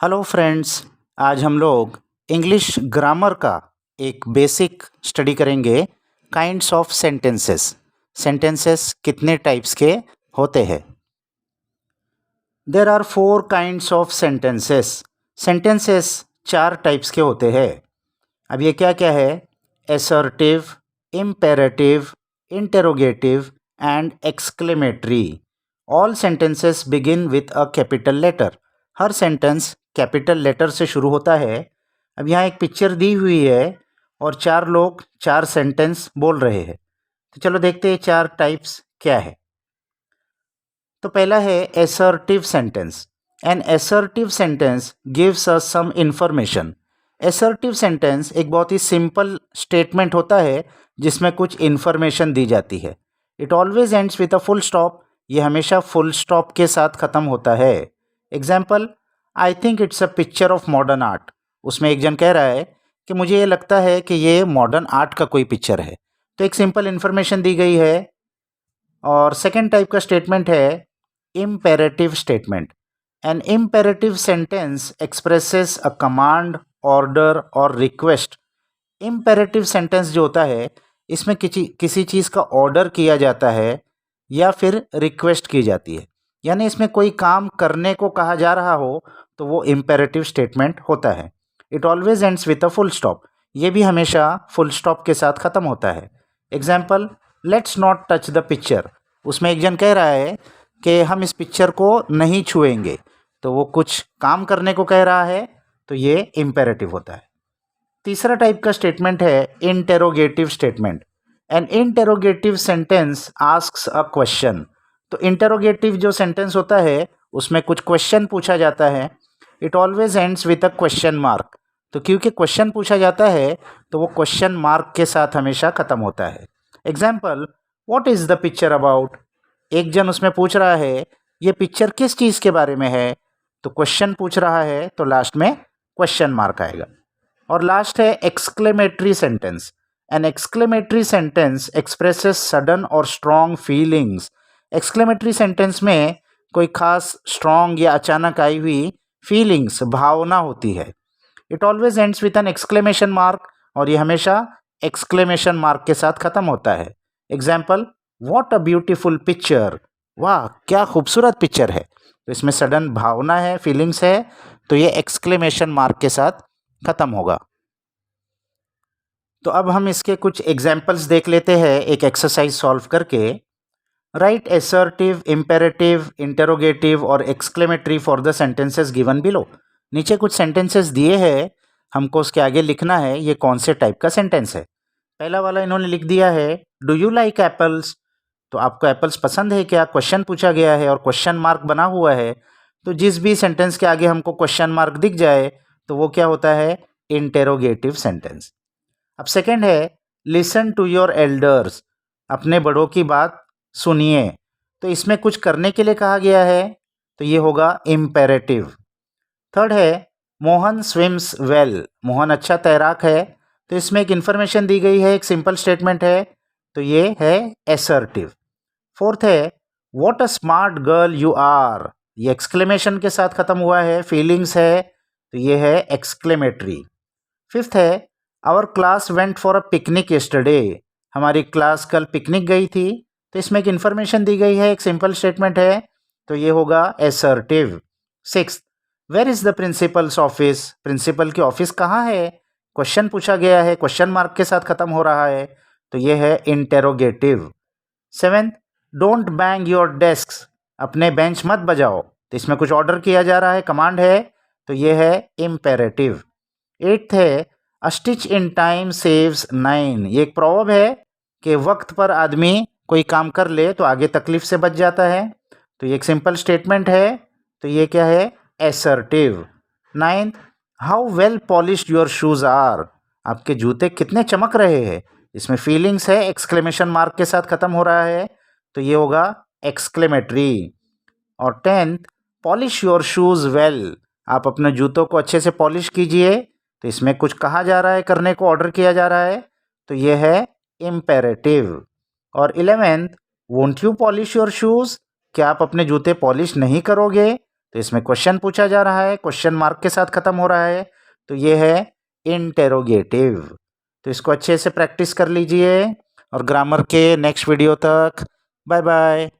Hello friends. आज हम लोग इंग्लिश ग्रामर का एक बेसिक स्टडी करेंगे। Kinds of sentences. सेंटेंसेस कितने टाइप्स के होते हैं? There are 4 kinds of sentences. Sentences 4 types के होते हैं। अब ये क्या क्या है? Assertive, imperative, interrogative and exclamatory. All sentences begin with a capital letter. हर सेंटेंस कैपिटल लेटर से शुरू होता है। अब यहाँ एक पिक्चर दी हुई है और 4 लोग 4 सेंटेंस बोल रहे हैं। तो चलो देखते हैं 4 टाइप्स क्या है। तो पहला है assertive sentence. An assertive sentence gives us some information. Assertive sentence एक बहुत ही सिंपल स्टेटमेंट होता है जिसमें कुछ इंफॉर्मेशन दी जाती है। It always ends with a full stop. ये हमेशा फुल स्टॉप के साथ ख़त्म होता है। Example, I think it's a picture of modern art. उसमें एक जन कह रहा है कि मुझे ये लगता है कि ये मॉडर्न आर्ट का कोई पिक्चर है। तो एक सिंपल इन्फॉर्मेशन दी गई है। और सेकेंड टाइप का स्टेटमेंट है imperative statement. An imperative sentence expresses a command, order और request. imperative sentence जो होता है इसमें किसी चीज़ का ऑर्डर किया जाता है या फिर रिक्वेस्ट की जाती है। यानी इसमें कोई काम करने को कहा जा रहा हो तो वो imperative statement होता है। It always ends with a full stop. ये भी हमेशा फुल स्टॉप के साथ ख़त्म होता है। Example, let's not touch the picture. उसमें एक जन कह रहा है कि हम इस पिक्चर को नहीं छुएंगे, तो वो कुछ काम करने को कह रहा है, तो ये इम्पेरेटिव होता है। तीसरा टाइप का स्टेटमेंट है interrogative statement. N interrogative sentence asks a question. तो इंटेरोगेटिव जो सेंटेंस होता है उसमें कुछ क्वेश्चन पूछा जाता है। It always ends with a question mark. तो क्योंकि क्वेश्चन पूछा जाता है तो वो क्वेश्चन मार्क के साथ हमेशा ख़त्म होता है। Example, what is the picture about. एक जन उसमें पूछ रहा है ये पिक्चर किस चीज़ के बारे में है, तो क्वेश्चन पूछ रहा है तो लास्ट में क्वेश्चन मार्क आएगा। और लास्ट है exclamatory sentence. An exclamatory sentence expresses sudden और स्ट्रॉन्ग फीलिंग्स। एक्सक्लेमेटरी सेंटेंस में कोई खास स्ट्रॉन्ग या अचानक आई हुई फीलिंग्स, भावना होती है। It always ends with an exclamation mark और ये हमेशा एक्सक्लेमेशन मार्क के साथ ख़त्म होता है। Example, what a beautiful picture. वाह क्या खूबसूरत पिक्चर है। तो इसमें सडन भावना है, फीलिंग्स है, तो ये एक्सक्लेमेशन मार्क के साथ ख़त्म होगा। तो अब हम इसके कुछ एग्जाम्पल्स देख लेते हैं एक एक्सरसाइज सॉल्व करके। राइट एसर्टिव, इम्पेरेटिव, इंटेरोगेटिव और exclamatory for the sentences given below. नीचे कुछ सेंटेंसेस दिए हैं, हमको उसके आगे लिखना है ये कौन से टाइप का सेंटेंस है। पहला वाला इन्होंने लिख दिया है, डू यू लाइक एप्पल्स। तो आपको एप्पल्स पसंद है क्या, क्वेश्चन पूछा गया है और क्वेश्चन मार्क बना हुआ है। तो जिस भी सेंटेंस के आगे हमको क्वेश्चन मार्क दिख जाए तो वो क्या होता है, इंटेरोगेटिव सेंटेंस। अब सेकंड है, लिसन टू योर एल्डर्स। अपने बड़ों की बात सुनिए। तो इसमें कुछ करने के लिए कहा गया है, तो ये होगा इम्पेरेटिव। थर्ड है, मोहन स्विम्स वेल। मोहन अच्छा तैराक है। तो इसमें एक इन्फॉर्मेशन दी गई है, एक सिंपल स्टेटमेंट है, तो ये है एसर्टिव। फोर्थ है, what a smart girl you are. ये एक्सक्लेमेशन के साथ ख़त्म हुआ है, फीलिंग्स है, तो ये है एक्सक्लेमेटरी। फिफ्थ है, our class went for a picnic yesterday. हमारी क्लास कल पिकनिक गई थी। तो इसमें एक इन्फॉर्मेशन दी गई है, एक सिंपल स्टेटमेंट है, तो ये होगा assertive. Sixth, where is the principal's office. Principal की ऑफिस कहाँ है, क्वेश्चन पूछा गया है, क्वेश्चन मार्क के साथ ख़त्म हो रहा है, तो ये है interrogative. Seventh, don't bang your desk. अपने बेंच मत बजाओ। तो इसमें कुछ ऑर्डर किया जा रहा है, कमांड है, तो ये है इम्पेरेटिव। एट्थ है, अ stitch in time saves nine. ये एक प्रॉवर्ब है कि वक्त पर आदमी कोई काम कर ले तो आगे तकलीफ से बच जाता है। तो ये एक सिंपल स्टेटमेंट है, तो ये क्या है, assertive. Ninth, how well polished your shoes are. आपके जूते कितने चमक रहे हैं। इसमें फीलिंग्स है, एक्सक्लेमेशन मार्क के साथ ख़त्म हो रहा है, तो ये होगा एक्सक्लेमेटरी। और tenth, polish your shoes well. आप अपने जूतों को अच्छे से पॉलिश कीजिए। तो इसमें कुछ कहा जा रहा है, करने को ऑर्डर किया जा रहा है, तो ये है इम्पेरेटिव। और 11th, won't you polish your shoes. क्या आप अपने जूते पॉलिश नहीं करोगे। तो इसमें क्वेश्चन पूछा जा रहा है, क्वेश्चन मार्क के साथ ख़त्म हो रहा है, तो ये है इंटेरोगेटिव। तो इसको अच्छे से प्रैक्टिस कर लीजिए और ग्रामर के नेक्स्ट वीडियो तक बाय बाय।